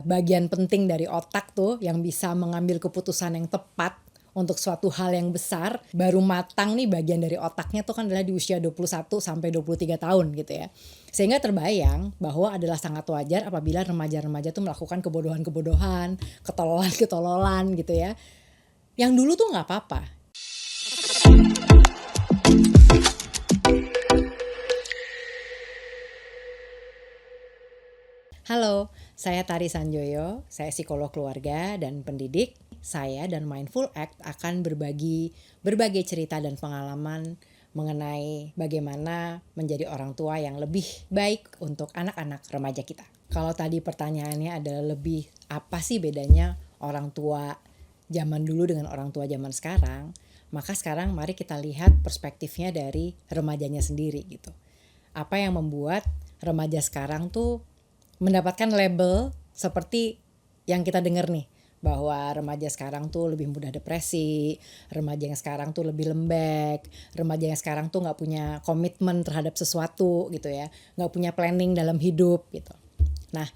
bagian penting dari otak tuh yang bisa mengambil keputusan yang tepat untuk suatu hal yang besar, baru matang nih bagian dari otaknya tuh kan adalah di usia 21 sampai 23 tahun gitu ya. Sehingga terbayang bahwa adalah sangat wajar apabila remaja-remaja tuh melakukan kebodohan-kebodohan, ketololan-ketololan gitu ya. Yang dulu tuh nggak apa-apa. Halo, saya Tari Sanjoyo, saya psikolog keluarga dan pendidik. Saya dan Mindful Act akan berbagi berbagai cerita dan pengalaman mengenai bagaimana menjadi orang tua yang lebih baik untuk anak-anak remaja kita. Kalau tadi pertanyaannya adalah lebih apa sih bedanya orang tua zaman dulu dengan orang tua zaman sekarang, maka sekarang mari kita lihat perspektifnya dari remajanya sendiri gitu. Apa yang membuat remaja sekarang tuh mendapatkan label seperti yang kita dengar nih, bahwa remaja sekarang tuh lebih mudah depresi, remaja yang sekarang tuh lebih lembek, remaja yang sekarang tuh nggak punya komitmen terhadap sesuatu gitu ya, nggak punya planning dalam hidup gitu. Nah,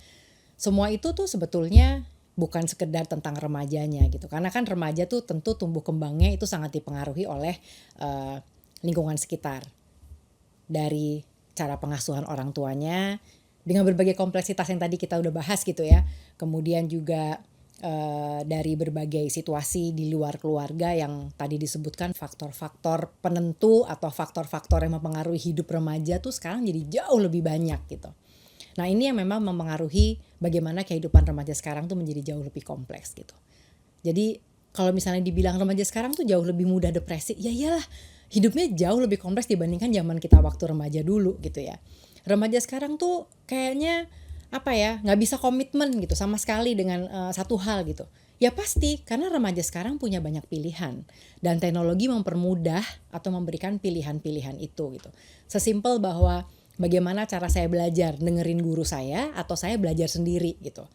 semua itu tuh sebetulnya bukan sekedar tentang remajanya gitu, karena kan remaja tuh tentu tumbuh kembangnya itu sangat dipengaruhi oleh lingkungan sekitar, dari cara pengasuhan orang tuanya dengan berbagai kompleksitas yang tadi kita udah bahas gitu ya. Kemudian juga dari berbagai situasi di luar keluarga yang tadi disebutkan, faktor-faktor penentu atau faktor-faktor yang mempengaruhi hidup remaja tuh sekarang jadi jauh lebih banyak gitu. Nah, ini yang memang mempengaruhi bagaimana kehidupan remaja sekarang tuh menjadi jauh lebih kompleks gitu. Jadi kalau misalnya dibilang remaja sekarang tuh jauh lebih mudah depresi, ya iyalah, hidupnya jauh lebih kompleks dibandingkan zaman kita waktu remaja dulu gitu ya. Remaja sekarang tuh kayaknya nggak bisa komitmen gitu sama sekali dengan satu hal gitu. Ya pasti, karena remaja sekarang punya banyak pilihan dan teknologi mempermudah atau memberikan pilihan-pilihan itu gitu. Sesimpel bahwa bagaimana cara saya belajar, dengerin guru saya atau saya belajar sendiri gitu.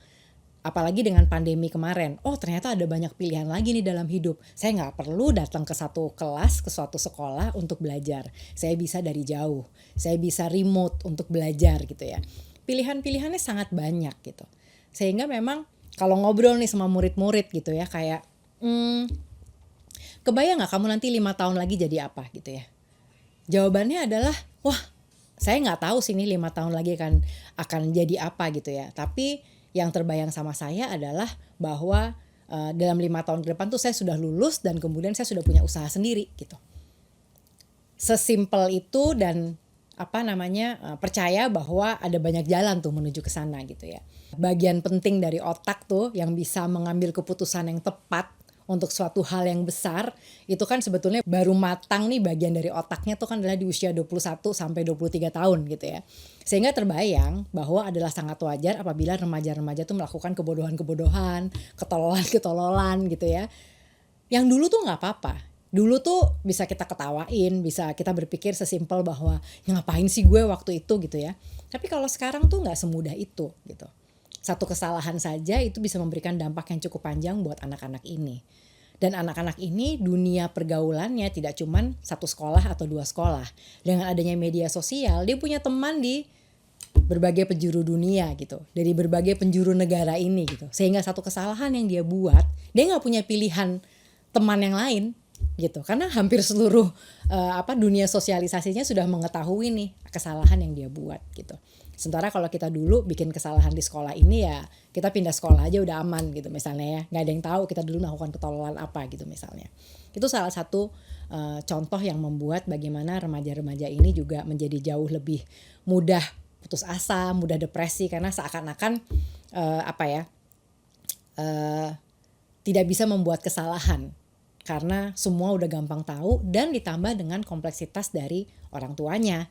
Apalagi dengan pandemi kemarin, ternyata ada banyak pilihan lagi nih dalam hidup. Saya nggak perlu datang ke satu kelas, ke suatu sekolah untuk belajar. Saya bisa dari jauh, saya bisa remote untuk belajar gitu ya. Pilihan-pilihannya sangat banyak gitu. Sehingga memang kalau ngobrol nih sama murid-murid gitu ya, kayak kebayang nggak kamu nanti 5 tahun lagi jadi apa gitu ya. Jawabannya adalah, wah saya nggak tahu sih nih 5 tahun lagi akan jadi apa gitu ya. Tapi yang terbayang sama saya adalah bahwa dalam 5 tahun ke depan tuh saya sudah lulus dan kemudian saya sudah punya usaha sendiri gitu. Sesimpel itu, dan percaya bahwa ada banyak jalan tuh menuju ke sana gitu ya. Bagian penting dari otak tuh yang bisa mengambil keputusan yang tepat untuk suatu hal yang besar, itu kan sebetulnya baru matang nih bagian dari otaknya tuh kan adalah di usia 21 sampai 23 tahun gitu ya. Sehingga terbayang bahwa adalah sangat wajar apabila remaja-remaja tuh melakukan kebodohan-kebodohan, ketololan-ketololan gitu ya. Yang dulu tuh nggak apa-apa. Dulu tuh bisa kita ketawain, bisa kita berpikir sesimpel bahwa ya ngapain sih gue waktu itu gitu ya. Tapi kalau sekarang tuh nggak semudah itu gitu. Satu kesalahan saja itu bisa memberikan dampak yang cukup panjang buat anak-anak ini. Dan anak-anak ini dunia pergaulannya tidak cuman satu sekolah atau 2 sekolah. Dengan adanya media sosial, dia punya teman di berbagai penjuru dunia gitu, dari berbagai penjuru negara ini gitu. Sehingga satu kesalahan yang dia buat, dia nggak punya pilihan teman yang lain gitu, karena hampir seluruh dunia sosialisasinya sudah mengetahui nih kesalahan yang dia buat gitu. Sementara kalau kita dulu bikin kesalahan di sekolah ini, ya kita pindah sekolah aja udah aman gitu misalnya ya, nggak ada yang tahu kita dulu melakukan ketololan apa gitu misalnya. Itu salah satu contoh yang membuat bagaimana remaja-remaja ini juga menjadi jauh lebih mudah putus asa, mudah depresi, karena seakan-akan tidak bisa membuat kesalahan karena semua udah gampang tahu, dan ditambah dengan kompleksitas dari orang tuanya.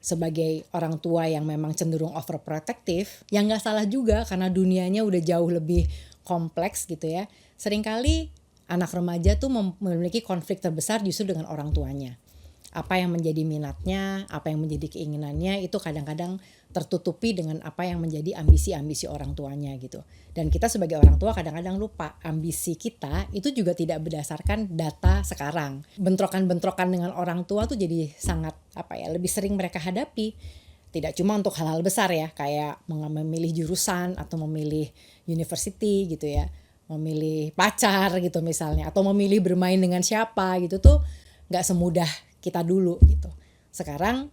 Sebagai orang tua yang memang cenderung overprotective, yang gak salah juga karena dunianya udah jauh lebih kompleks gitu ya. Seringkali anak remaja tuh memiliki konflik terbesar justru dengan orang tuanya. Apa yang menjadi minatnya, apa yang menjadi keinginannya, itu kadang-kadang tertutupi dengan apa yang menjadi ambisi-ambisi orang tuanya gitu. Dan kita sebagai orang tua kadang-kadang lupa ambisi kita itu juga tidak berdasarkan data sekarang. Bentrokan-bentrokan dengan orang tua tuh jadi sangat lebih sering mereka hadapi Tidak cuma untuk hal-hal besar ya, kayak memilih jurusan atau memilih university gitu ya, memilih pacar gitu misalnya, atau memilih bermain dengan siapa gitu tuh nggak semudah kita dulu gitu. Sekarang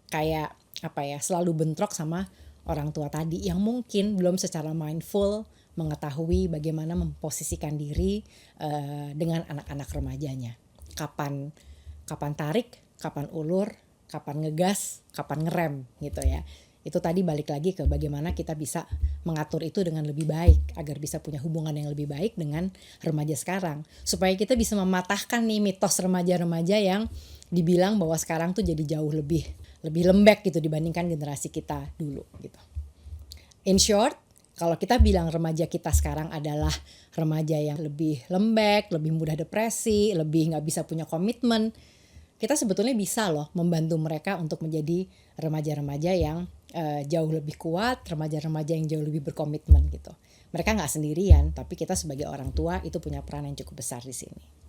kayak apa ya, selalu bentrok sama orang tua tadi yang mungkin belum secara mindful mengetahui bagaimana memposisikan diri dengan anak-anak remajanya. Kapan tarik, kapan ulur, kapan ngegas, kapan ngerem gitu ya. Itu tadi balik lagi ke bagaimana kita bisa mengatur itu dengan lebih baik agar bisa punya hubungan yang lebih baik dengan remaja sekarang. Supaya kita bisa mematahkan nih mitos remaja-remaja yang dibilang bahwa sekarang tuh jadi jauh lebih lembek gitu dibandingkan generasi kita dulu gitu. In short, kalau kita bilang remaja kita sekarang adalah remaja yang lebih lembek, lebih mudah depresi, lebih nggak bisa punya komitmen, kita sebetulnya bisa loh membantu mereka untuk menjadi remaja-remaja yang jauh lebih kuat, remaja-remaja yang jauh lebih berkomitmen gitu. Mereka nggak sendirian, tapi kita sebagai orang tua itu punya peran yang cukup besar di sini.